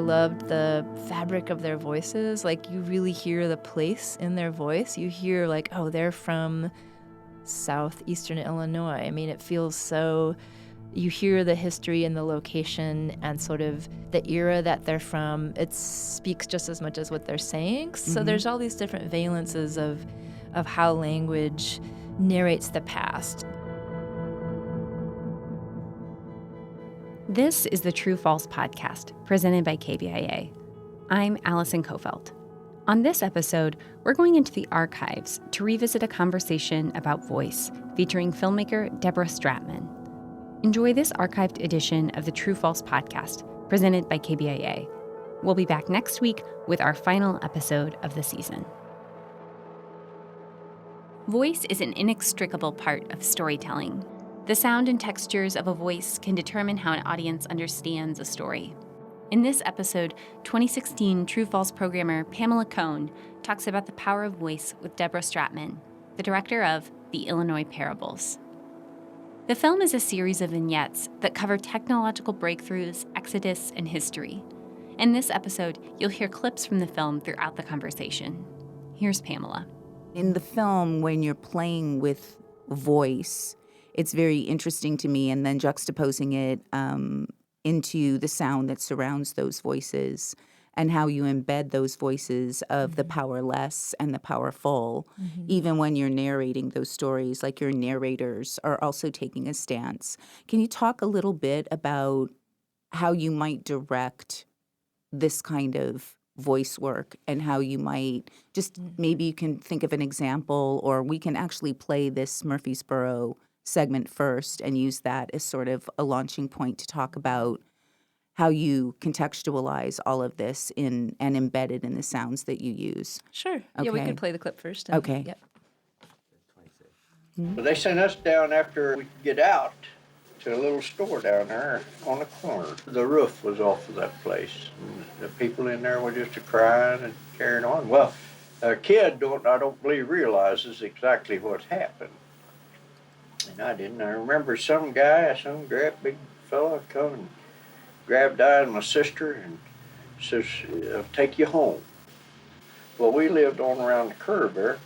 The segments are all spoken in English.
loved the fabric of their voices. Like, you really hear the place in their voice. You hear, like, oh, they're from southeastern Illinois. I mean, it feels so... You hear the history and the location and sort of the era that they're from. It speaks just as much as what they're saying. So there's all these different valences of how language narrates the past. This is the True False podcast, presented by KBIA. I'm Allison Kofelt. On this episode, we're going into the archives to revisit a conversation about voice featuring filmmaker Deborah Stratman. Enjoy this archived edition of the True False podcast, presented by KBIA. We'll be back next week with our final episode of the season. Voice is an inextricable part of storytelling. The sound and textures of a voice can determine how an audience understands a story. In this episode, 2016 True False programmer Pamela Cohn talks about the power of voice with Deborah Stratman, the director of The Illinois Parables. The film is a series of vignettes that cover technological breakthroughs, exodus, and history. In this episode, you'll hear clips from the film throughout the conversation. Here's Pamela. In the film, when you're playing with voice, it's very interesting to me, and then juxtaposing it into the sound that surrounds those voices and how you embed those voices of the powerless and the powerful, even when you're narrating those stories, like your narrators are also taking a stance. Can you talk a little bit about how you might direct this kind of voice work and how you might just maybe you can think of an example, or we can actually play this Murfreesboro segment first and use that as sort of a launching point to talk about how you contextualize all of this and embed it in the sounds that you use. Sure. Okay. Yeah, we can play the clip first. Okay. Yep. But they sent us down after we could get out to a little store down there on the corner. The roof was off of that place. And the people in there were just a-crying and carrying on. Well, a kid I don't believe realizes exactly what's happened. And I didn't. I remember some great big fella come and grabbed I and my sister and says, "I'll take you home." Well, we lived on around the curve there,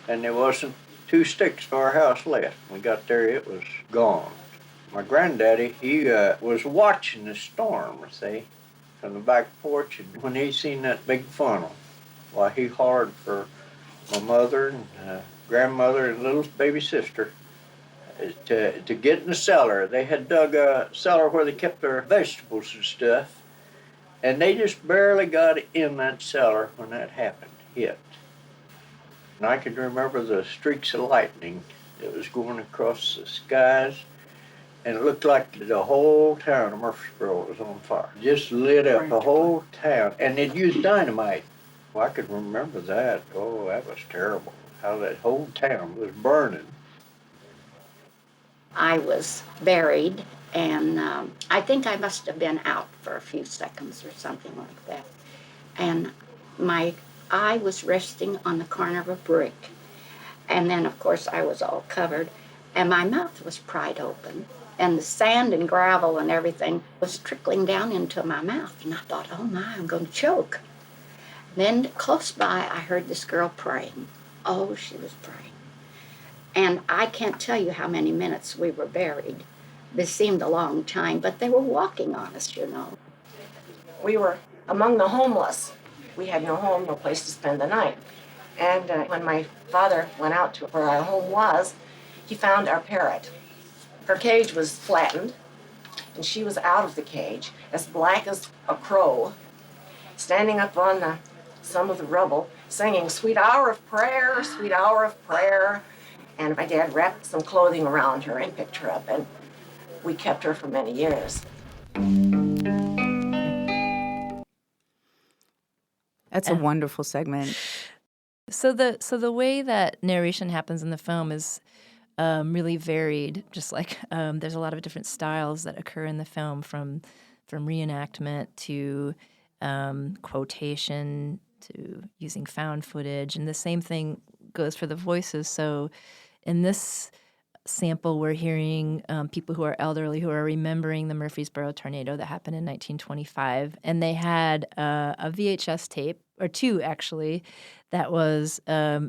and there wasn't 2 sticks to our house left. When we got there, it was gone. My granddaddy, he was watching the storm, see, from the back porch, and when he seen that big funnel, why, he hollered for my mother and grandmother and little baby sister to get in the cellar. They had dug a cellar where they kept their vegetables and stuff, and they just barely got in that cellar when that happened, hit. And I can remember the streaks of lightning that was going across the skies, and it looked like the whole town of Murfreesboro was on fire. Just lit up the whole town, and they'd used dynamite. Well, I could remember that. Oh, that was terrible, how that whole town was burning. I was buried, and I think I must have been out for a few seconds or something like that. And my eye was resting on the corner of a brick. And then, of course, I was all covered, and my mouth was pried open, and the sand and gravel and everything was trickling down into my mouth. And I thought, oh my, I'm going to choke. Then close by, I heard this girl praying. Oh, she was praying. And I can't tell you how many minutes we were buried. This seemed a long time, but they were walking on us, you know. We were among the homeless. We had no home, no place to spend the night. And when my father went out to where our home was, he found our parrot. Her cage was flattened, and she was out of the cage, as black as a crow, standing up on some of the rubble, singing, "Sweet hour of prayer, sweet hour of prayer." And my dad wrapped some clothing around her and picked her up, and we kept her for many years. That's a wonderful segment. So the way that narration happens in the film is really varied. Just like there's a lot of different styles that occur in the film, from reenactment to quotation to using found footage, and the same thing goes for the voices. So in this sample, we're hearing people who are elderly who are remembering the Murfreesboro tornado that happened in 1925. And they had a VHS tape, or two actually, that was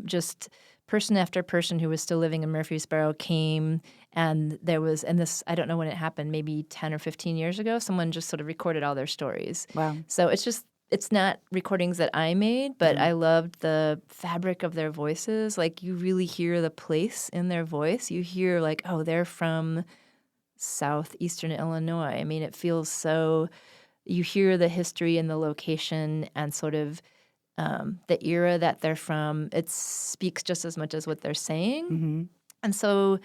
just person after person who was still living in Murfreesboro came, and there was, and this, I don't know when it happened, maybe 10 or 15 years ago, someone just sort of recorded all their stories. Wow. So it's not recordings that I made, but I loved the fabric of their voices. Like, you really hear the place in their voice. You hear, like, oh, they're from southeastern Illinois. I mean, it feels so, you hear the history and the location and sort of the era that they're from. It speaks just as much as what they're saying. Mm-hmm. And so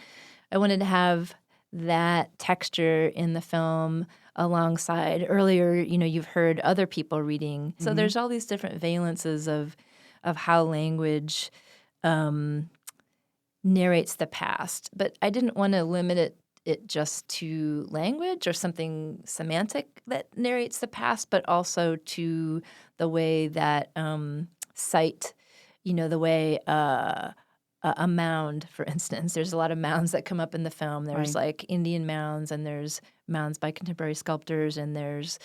I wanted to have that texture in the film alongside. Earlier, you've heard other people reading. So there's all these different valences of how language narrates the past. But I didn't want to limit it just to language or something semantic that narrates the past, but also to the way that sight, the way a mound, for instance. There's a lot of mounds that come up in the film. There's like Indian mounds, and there's mounds by contemporary sculptors, and there's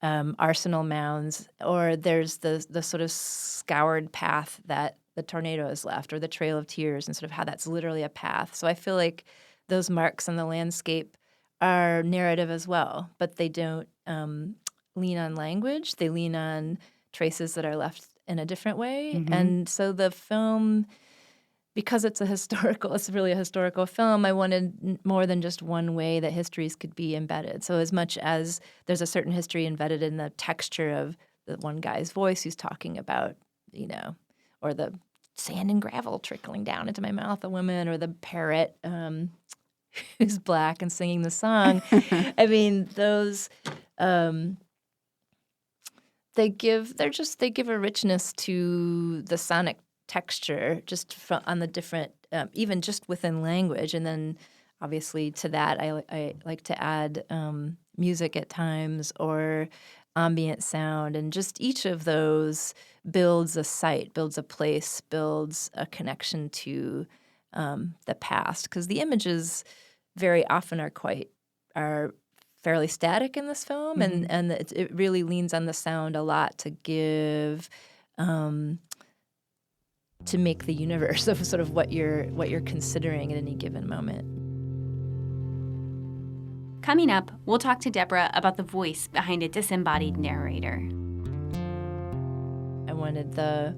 arsenal mounds, or there's the sort of scoured path that the tornado has left, or the Trail of Tears, and sort of how that's literally a path. So I feel like those marks on the landscape are narrative as well, but they don't lean on language. They lean on traces that are left in a different way. Mm-hmm. And so the film, because it's really a historical film, I wanted more than just one way that histories could be embedded. So as much as there's a certain history embedded in the texture of the one guy's voice who's talking about, or the sand and gravel trickling down into my mouth, a woman, or the parrot who's black and singing the song. I mean, those they give a richness to the sonic texture just on the different, even just within language. And then obviously to that, I like to add music at times, or ambient sound. And just each of those builds a site, builds a place, builds a connection to the past. Because the images very often are fairly static in this film. Mm-hmm. And it really leans on the sound a lot to give to make the universe of sort of what you're considering at any given moment. Coming up, we'll talk to Deborah about the voice behind a disembodied narrator. I wanted the,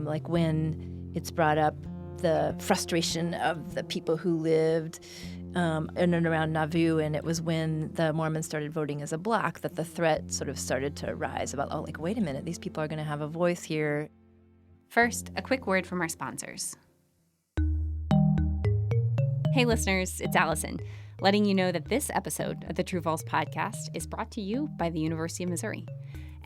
like when it's brought up, the frustration of the people who lived in and around Nauvoo, and it was when the Mormons started voting as a bloc that the threat sort of started to rise about, wait a minute, these people are going to have a voice here. First, a quick word from our sponsors. Hey listeners, it's Allison, letting you know that this episode of the True False podcast is brought to you by the University of Missouri.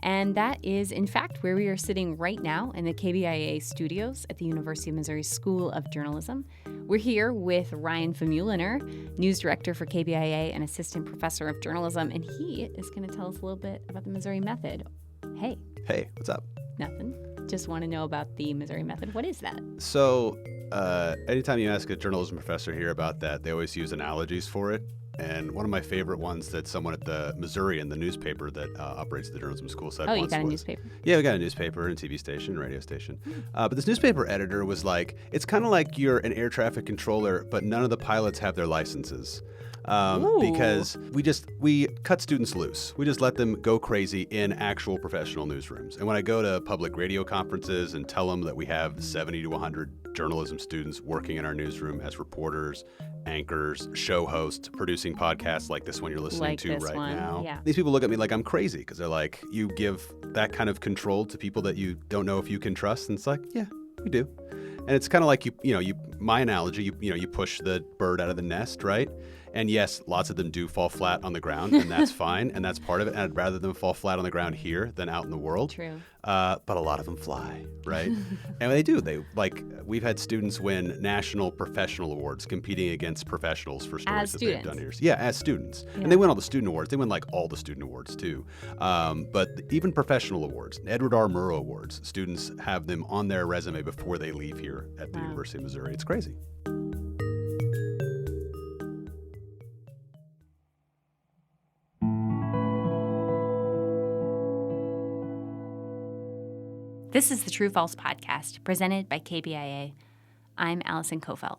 And that is, in fact, where we are sitting right now in the KBIA studios at the University of Missouri School of Journalism. We're here with Ryan Famuliner, news director for KBIA and assistant professor of journalism, and he is going to tell us a little bit about the Missouri Method. Hey. Hey, what's up? Nothing. Just want to know about the Missouri Method. What is that? So, anytime you ask a journalism professor here about that, they always use analogies for it. And one of my favorite ones that someone at the Missourian, the newspaper that operates the journalism school, said once was... Oh, you got a newspaper? Yeah, we got a newspaper and a TV station, and radio station. But this newspaper editor was like, it's kind of like you're an air traffic controller, but none of the pilots have their licenses. Because we cut students loose. We just let them go crazy in actual professional newsrooms. And when I go to public radio conferences and tell them that we have 70 to 100 journalism students working in our newsroom as reporters, anchors, show hosts, producing podcasts like this one you're listening to right now. Yeah. These people look at me like I'm crazy because they're like, you give that kind of control to people that you don't know if you can trust? And it's like, yeah, we do. And it's kind of like my analogy, you push the bird out of the nest, right? And yes, lots of them do fall flat on the ground, and that's fine, and that's part of it. And I'd rather them fall flat on the ground here than out in the world. True. But a lot of them fly, right? And they do. We've had students win national professional awards competing against professionals for stories that they've done here. Yeah, as students. Yeah. And they win all the student awards. They win all the student awards too. But even professional awards, Edward R. Murrow Awards, students have them on their resume before they leave here at the University of Missouri. It's crazy. This is the True False podcast, presented by KBIA. I'm Allison Kofelt.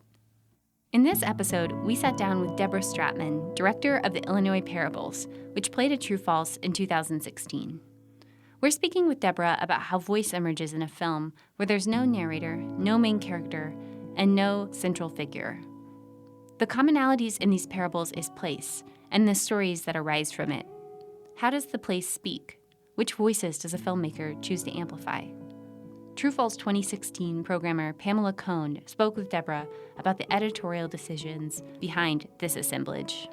In this episode, we sat down with Deborah Stratman, director of the Illinois Parables, which played a True False in 2016. We're speaking with Deborah about how voice emerges in a film where there's no narrator, no main character, and no central figure. The commonalities in these parables is place, and the stories that arise from it. How does the place speak? Which voices does a filmmaker choose to amplify? True False 2016 programmer Pamela Cohn spoke with Deborah about the editorial decisions behind this assemblage.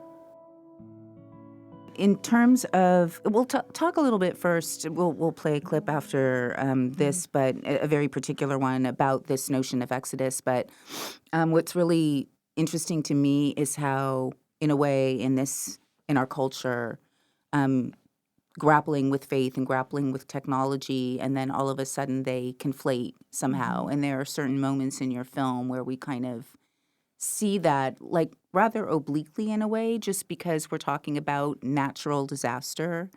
In terms of, we'll talk a little bit first. We'll play a clip after this, but a very particular one about this notion of Exodus. But what's really interesting to me is how, in a way, in our culture, grappling with faith and grappling with technology, and then all of a sudden they conflate somehow. And there are certain moments in your film where we kind of see that, like, rather obliquely in a way, just because we're talking about natural disaster.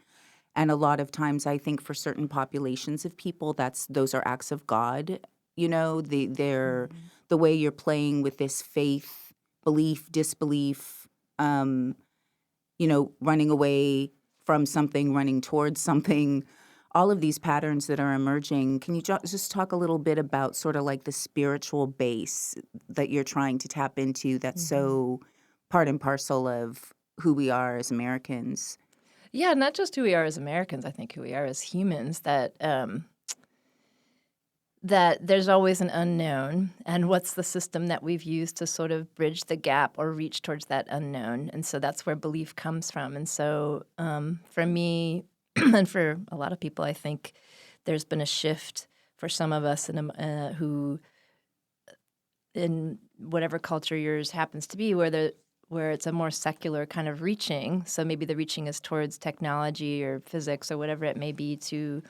And a lot of times I think for certain populations of people, those are acts of God. You know, the way you're playing with this faith, belief, disbelief, running away from something, running towards something, all of these patterns that are emerging. Can you just talk a little bit about sort of like the spiritual base that you're trying to tap into that's so part and parcel of who we are as Americans? Yeah, not just who we are as Americans, I think who we are as humans, that there's always an unknown, and what's the system that we've used to sort of bridge the gap or reach towards that unknown. And so that's where belief comes from. And so for me and for a lot of people, I think there's been a shift for some of us who, in whatever culture yours happens to be, where it's a more secular kind of reaching. So maybe the reaching is towards technology or physics or whatever it may be to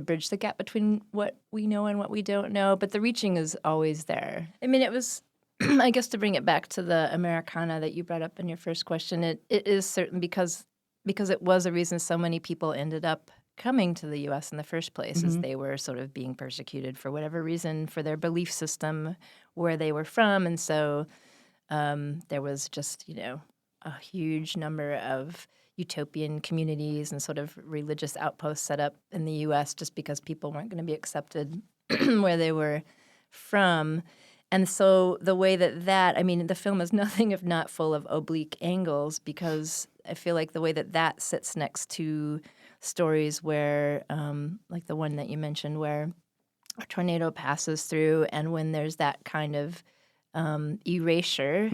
bridge the gap between what we know and what we don't know. But the reaching is always there. I mean, it was, I guess, to bring it back to the Americana that you brought up in your first question, it is certain because it was a reason so many people ended up coming to the U.S. in the first place, as they were sort of being persecuted for whatever reason, for their belief system, where they were from. And so there was just, a huge number of utopian communities and sort of religious outposts set up in the U.S. just because people weren't going to be accepted where they were from. And so the way the film is nothing if not full of oblique angles, because I feel like the way that sits next to stories where, like the one that you mentioned, where a tornado passes through, and when there's that kind of erasure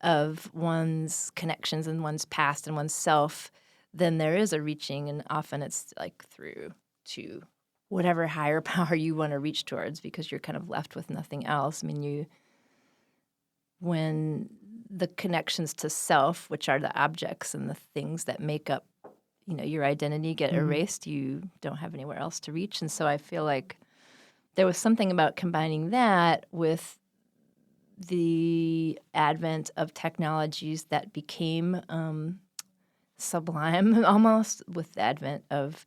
of one's connections and one's past and one's self, then there is a reaching, and often it's like through to whatever higher power you want to reach towards, because you're kind of left with nothing else. I mean, when the connections to self, which are the objects and the things that make up, your identity, get erased, you don't have anywhere else to reach. And so I feel like there was something about combining that with the advent of technologies that became sublime almost, with the advent of,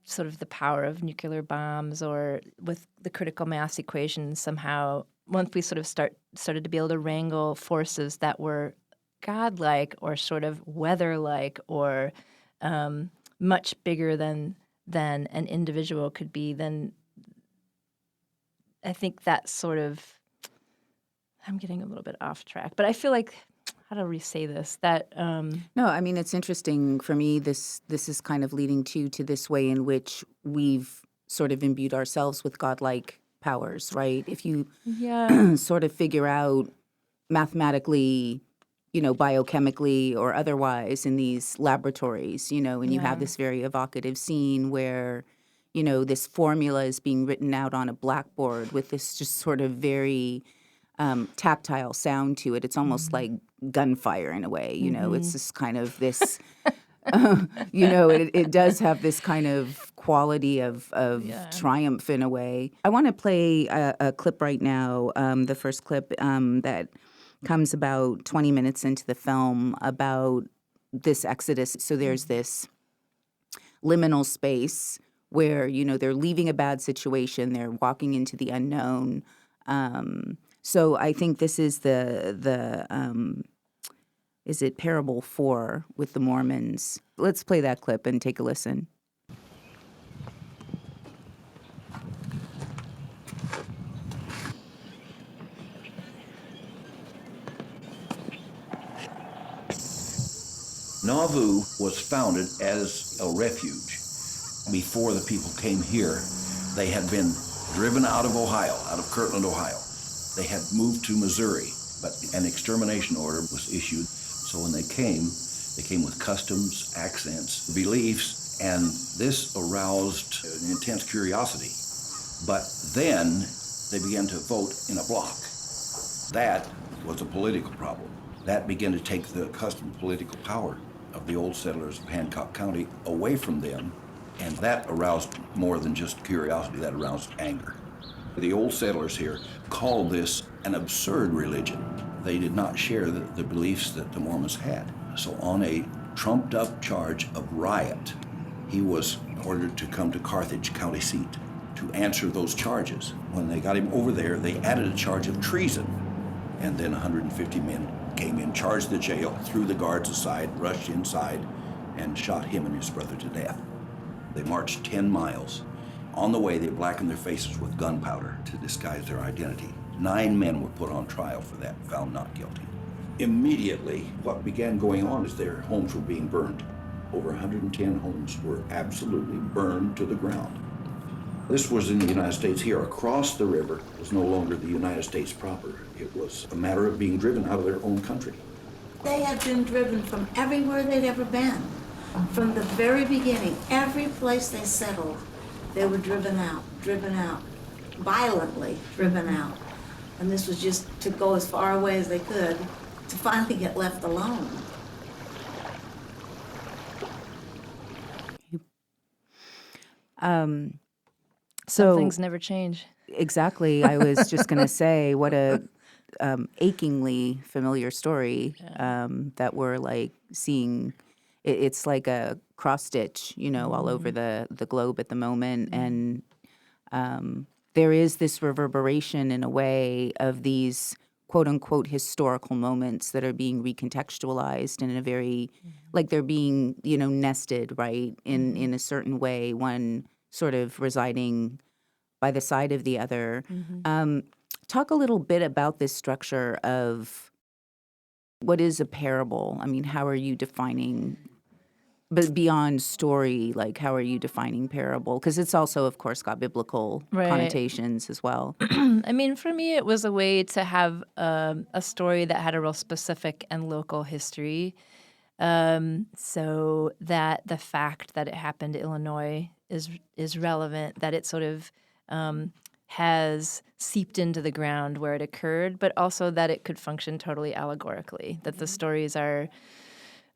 sort of the power of nuclear bombs, or with the critical mass equation. Somehow, once we sort of started to be able to wrangle forces that were godlike or sort of weather-like, or much bigger than an individual could be, then I think that sort of, I'm getting a little bit off track, but I feel like, how do we say this? That No, I mean, it's interesting for me. This is kind of leading to this way in which we've sort of imbued ourselves with godlike powers, right? If you sort of figure out mathematically, biochemically or otherwise in these laboratories, and you have this very evocative scene where, this formula is being written out on a blackboard with this just sort of very tactile sound to it. It's almost like gunfire in a way, It's just kind of this, it does have this kind of quality of triumph in a way. I want to play a clip right now, the first clip that comes about 20 minutes into the film, about this exodus. So there's this liminal space where, they're leaving a bad situation, they're walking into the unknown. So I think this is is it Parable 4 with the Mormons? Let's play that clip and take a listen. Nauvoo was founded as a refuge. Before the people came here, they had been driven out of Ohio, out of Kirtland, Ohio. They had moved to Missouri, but an extermination order was issued. So when they came with customs, accents, beliefs, and this aroused an intense curiosity. But then they began to vote in a block. That was a political problem. That began to take the accustomed political power of the old settlers of Hancock County away from them, and that aroused more than just curiosity, that aroused anger. The old settlers here called this an absurd religion. They did not share the beliefs that the Mormons had. So on a trumped up charge of riot, he was ordered to come to Carthage county seat to answer those charges. When they got him over there, they added a charge of treason. And then 150 men came in, charged the jail, threw the guards aside, rushed inside, and shot him and his brother to death. They marched 10 miles. On the way, they blackened their faces with gunpowder to disguise their identity. 9 men were put on trial for that, found not guilty. Immediately, what began going on is their homes were being burned. Over 110 homes were absolutely burned to the ground. This was in the United States here. Across the river was no longer the United States proper. It was a matter of being driven out of their own country. They had been driven from everywhere they'd ever been. From the very beginning, every place they settled, they were driven out, violently driven out. And this was just to go as far away as they could to finally get left alone. So things never change. Exactly. I was just going to say, what a achingly familiar story that we're like seeing. It's like a cross stitch, all over the globe at the moment. And there is this reverberation in a way of these quote unquote historical moments that are being recontextualized in a very, like they're being, nested, right, in a certain way, one sort of residing by the side of the other. Talk a little bit about this structure of what is a parable. I mean, how are you defining, but beyond story, like how are you defining parable? Because it's also, of course, got biblical connotations as well. I mean, for me, it was a way to have a story that had a real specific and local history, so that the fact that it happened in Illinois is relevant, that it sort of has seeped into the ground where it occurred, but also that it could function totally allegorically, that the stories are,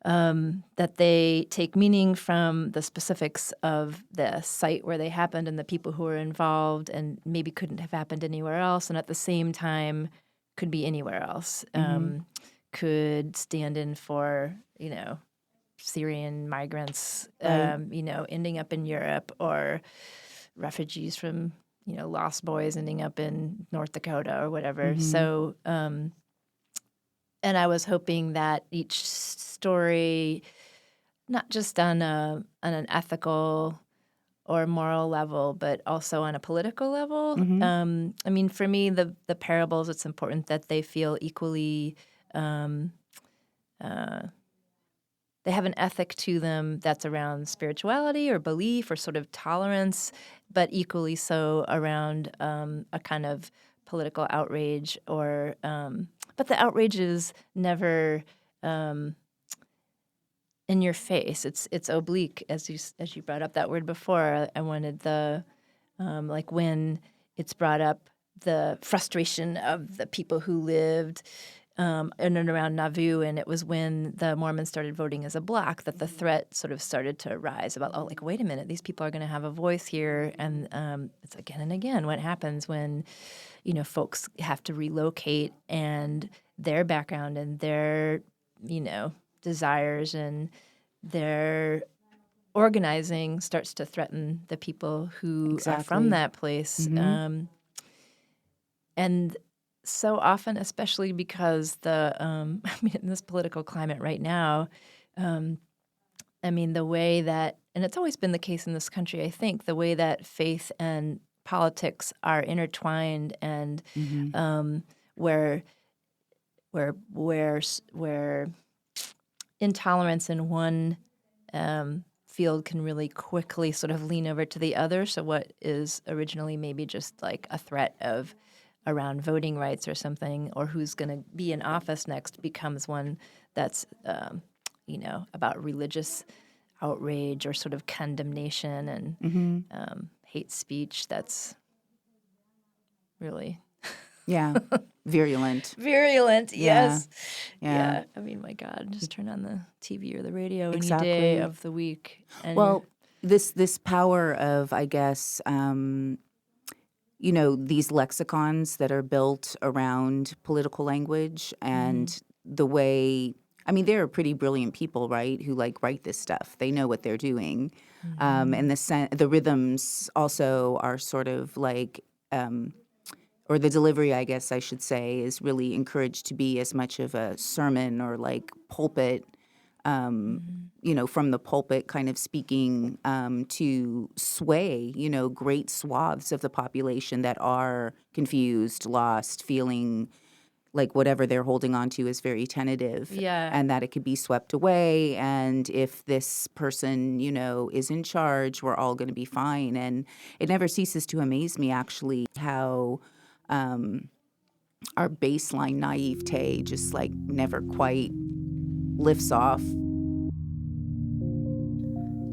that they take meaning from the specifics of the site where they happened and the people who were involved and maybe couldn't have happened anywhere else, and at the same time could be anywhere else, could stand in for, Syrian migrants, ending up in Europe, or refugees from, Lost Boys ending up in North Dakota or whatever. So, and I was hoping that each story, not just on an ethical or moral level, but also on a political level. I mean, for me, the parables, it's important that they feel equally, they have an ethic to them that's around spirituality or belief or sort of tolerance, but equally so around a kind of political outrage, or but the outrage is never in your face. It's oblique, as you brought up that word before. I wanted the like when it's brought up, the frustration of the people who lived in and around Nauvoo, and it was when the Mormons started voting as a bloc that the threat sort of started to rise about, wait a minute, these people are going to have a voice here. And it's again and again what happens when, folks have to relocate, and their background and their, desires and their organizing starts to threaten the people who are from Exactly. that place. And so often, especially because in this political climate right now, the way that, and it's always been the case in this country, I think, the way that faith and politics are intertwined, and where intolerance in one field can really quickly sort of lean over to the other. So what is originally maybe just like a threat of around voting rights or something, or who's going to be in office next, becomes one that's about religious outrage or sort of condemnation and hate speech. That's really Yeah. Virulent. virulent. Yeah. Yes. Yeah. I mean, my God, just turn on the TV or the radio any Exactly. day of the week. And Well, this power of, I guess, these lexicons that are built around political language and the way, they're pretty brilliant people, right, who write this stuff. They know what they're doing. And the rhythms also are sort of or the delivery, I guess I should say, is really encouraged to be as much of a sermon or pulpit, from the pulpit kind of speaking to sway, great swaths of the population that are confused, lost, feeling like whatever they're holding on to is very tentative. Yeah. And that it could be swept away. And if this person, is in charge, we're all going to be fine. And it never ceases to amaze me, actually, how our baseline naivete just never quite lifts off.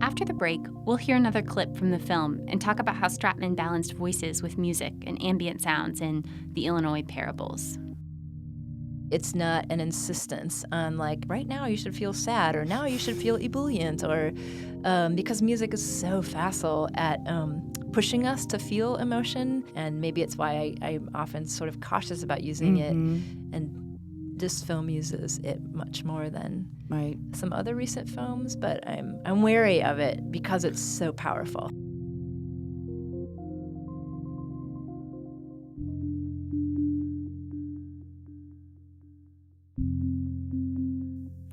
After the break, we'll hear another clip from the film and talk about how Stratman balanced voices with music and ambient sounds in the Illinois Parables. It's not an insistence on right now you should feel sad, or now you should feel ebullient, or because music is so facile at pushing us to feel emotion, and maybe it's why I'm often sort of cautious about using it. And this film uses it much more than some other recent films, but I'm wary of it because it's so powerful.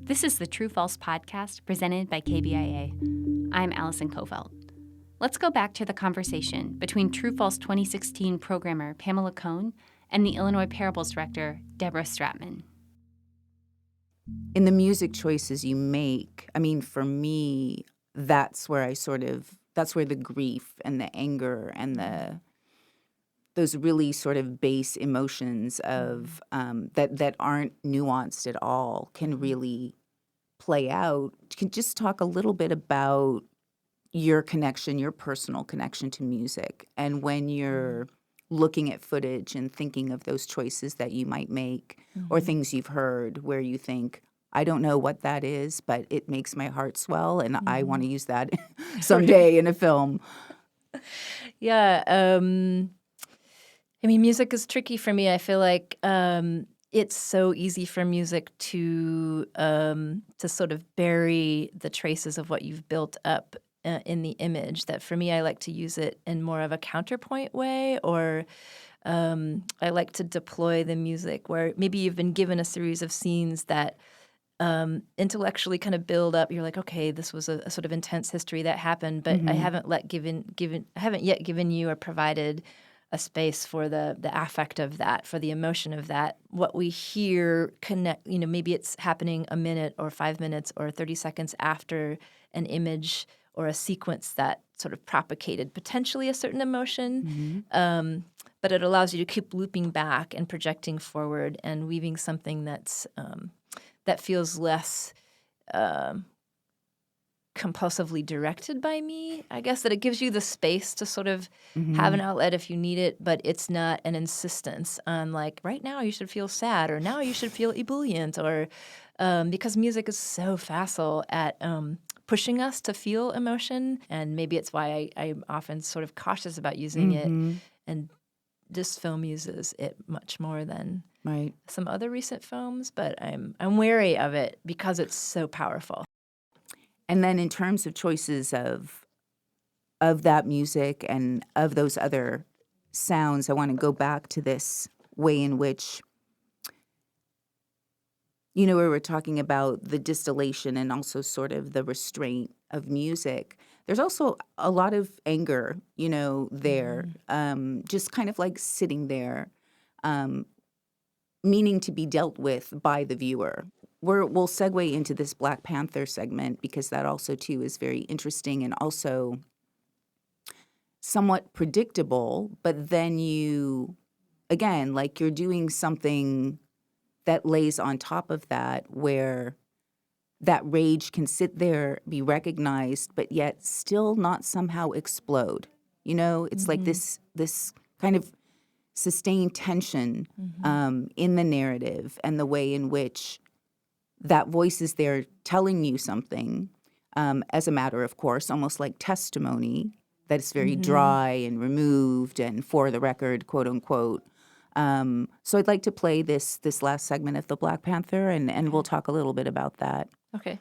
This is the True False podcast presented by KBIA. I'm Allison Kofelt. Let's go back to the conversation between True False 2016 programmer Pamela Cohn and the Illinois Parables director Deborah Stratman. In the music choices you make, for me, that's where that's where the grief and the anger and those really sort of base emotions of that aren't nuanced at all can really play out. Can you just talk a little bit about your personal connection to music, and when you're looking at footage and thinking of those choices that you might make, or things you've heard where you think, I don't know what that is, but it makes my heart swell, and I want to use that someday in a film. Yeah. Music is tricky for me. I feel like it's so easy for music to sort of bury the traces of what you've built up in the image, that for me, I like to use it in more of a counterpoint way, or I like to deploy the music where maybe you've been given a series of scenes that intellectually kind of build up. You're like, okay, this was a sort of intense history that happened, but I haven't yet given you or provided a space for the affect of that, for the emotion of that. What we hear connect, maybe it's happening a minute or 5 minutes or 30 seconds after an image or a sequence that sort of propagated potentially a certain emotion. But it allows you to keep looping back and projecting forward and weaving something that's that feels less compulsively directed by me. I guess that it gives you the space to sort of have an outlet if you need it, but it's not an insistence on right now you should feel sad, or now you should feel ebullient, or because music is so facile at pushing us to feel emotion, and maybe it's why I'm often sort of cautious about using it. And this film uses it much more than some other recent films, but I'm wary of it because it's so powerful. And then in terms of choices of that music and of those other sounds, I want to go back to this way in which, we were talking about the distillation and also sort of the restraint of music. There's also a lot of anger, there, just kind of like sitting there, meaning to be dealt with by the viewer. We'll segue into this Black Panther segment because that also, too, is very interesting and also somewhat predictable, but then again, like you're doing something that lays on top of that where that rage can sit there, be recognized, but yet still not somehow explode. It's like this kind of sustained tension in the narrative and the way in which that voice is there telling you something, as a matter of course, almost like testimony, that it's very dry and removed and for the record, quote unquote. So I'd like to play this last segment of the Black Panther, and we'll talk a little bit about that. Okay.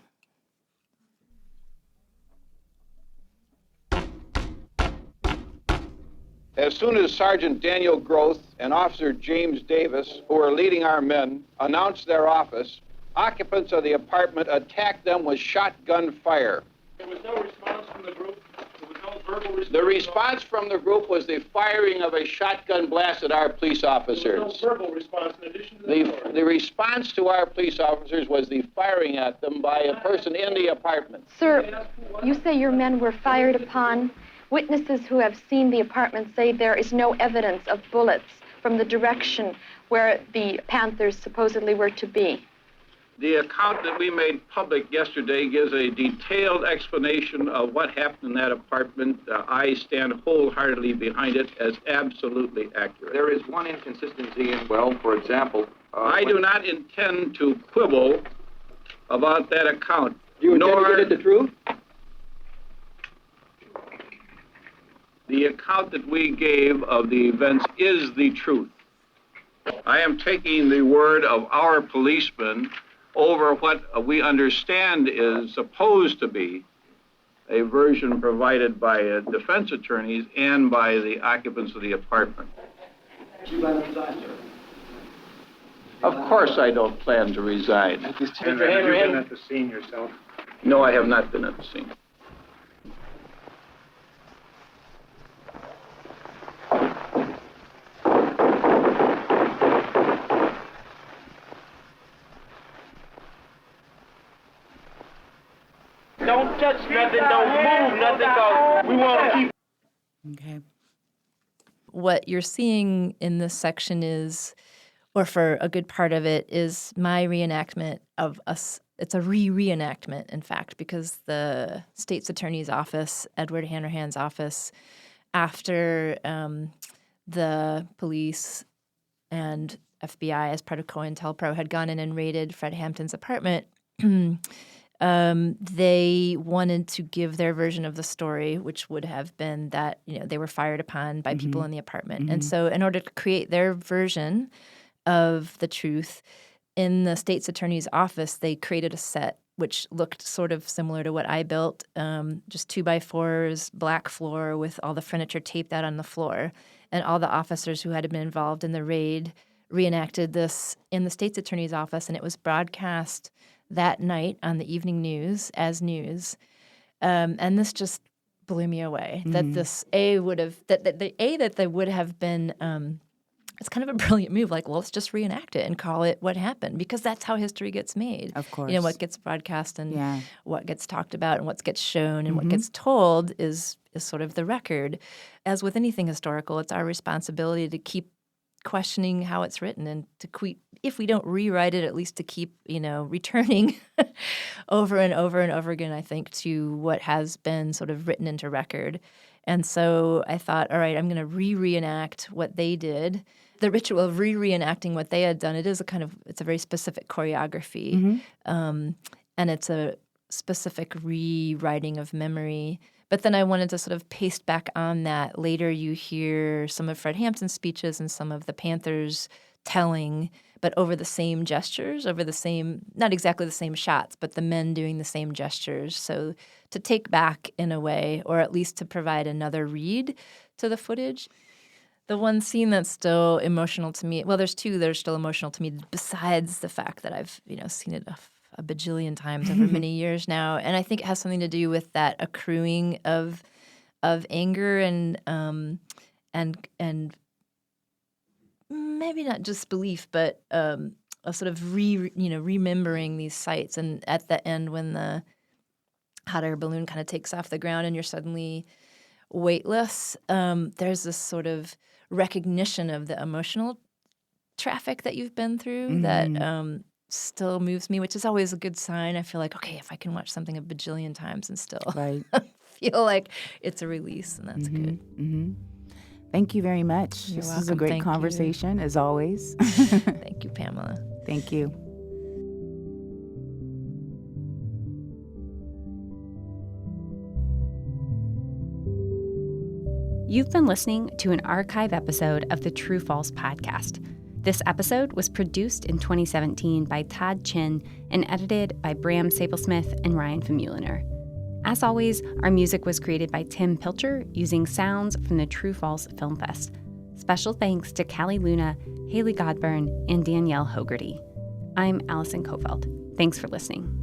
As soon as Sergeant Daniel Groth and Officer James Davis, who are leading our men, announced their office, occupants of the apartment attacked them with shotgun fire. There was no response from the group? There was no verbal response? The response from the group was the firing of a shotgun blast at our police officers. There was no verbal response in addition to that? The response to our police officers was the firing at them by a person in the apartment. Sir, you say your men were fired upon. Witnesses who have seen the apartment say there is no evidence of bullets from the direction where the Panthers supposedly were to be. The account that we made public yesterday gives a detailed explanation of what happened in that apartment. I stand wholeheartedly behind it as absolutely accurate. There is one inconsistency in, for example... I do not intend to quibble about that account. Do you intend to get at the truth? The account that we gave of the events is the truth. I am taking the word of our policemen over what we understand is supposed to be a version provided by defense attorneys and by the occupants of the apartment. You plan to resign, sir? Of course I don't plan to resign. Mr. Henry, have you been at the scene yourself? No, I have not been at the scene. Don't touch nothing, don't move nothing, because we want to keep... Okay. What you're seeing in this section is, or for a good part of it, is my reenactment of us. It's a reenactment, in fact, because the state's attorney's office, Edward Hanrahan's office, after the police and FBI, as part of COINTELPRO, had gone in and raided Fred Hampton's apartment, they wanted to give their version of the story, which would have been that, they were fired upon by people in the apartment. And so in order to create their version of the truth, in the state's attorney's office, they created a set which looked sort of similar to what I built, just 2x4s, black floor with all the furniture taped out on the floor. And all the officers who had been involved in the raid reenacted this in the state's attorney's office, and it was broadcast that night on the evening news as news. And this just blew me away, that this that they would have been, it's kind of a brilliant move. Like, well, let's just reenact it and call it what happened, because that's how history gets made. Of course. What gets broadcast and what gets talked about and what gets shown and what gets told is sort of the record. As with anything historical, it's our responsibility to keep questioning how it's written and to if we don't rewrite it, at least to keep, returning over and over and over again, I think, to what has been sort of written into record. And so I thought, all right, I'm going to reenact what they did. The ritual of reenacting what they had done, it's a very specific choreography. And it's a specific rewriting of memory. But then I wanted to sort of paste back on that. Later you hear some of Fred Hampton's speeches and some of the Panthers telling, but over the same gestures, over the same, not exactly the same shots, but the men doing the same gestures. So to take back in a way, or at least to provide another read to the footage. The one scene that's still emotional to me, well, there's two that are still emotional to me, besides the fact that I've, seen it a bajillion times over many years now. And I think it has something to do with that accruing of anger and maybe not disbelief, but a sort of remembering these sights. And at the end, when the hot air balloon kind of takes off the ground and you're suddenly weightless, there's this sort of recognition of the emotional traffic that you've been through that still moves me, which is always a good sign. I feel like, okay, if I can watch something a bajillion times and still feel like it's a release, and that's good. Mm-hmm. Thank you very much. You're this welcome. is a great Thank conversation, you. As always. Thank you, Pamela. Thank you. You've been listening to an archive episode of the True False podcast. This episode was produced in 2017 by Todd Chin and edited by Bram Sablesmith and Ryan Famuliner. As always, our music was created by Tim Pilcher using sounds from the True False Film Fest. Special thanks to Callie Luna, Haley Godburn, and Danielle Hogarty. I'm Allison Kofeld. Thanks for listening.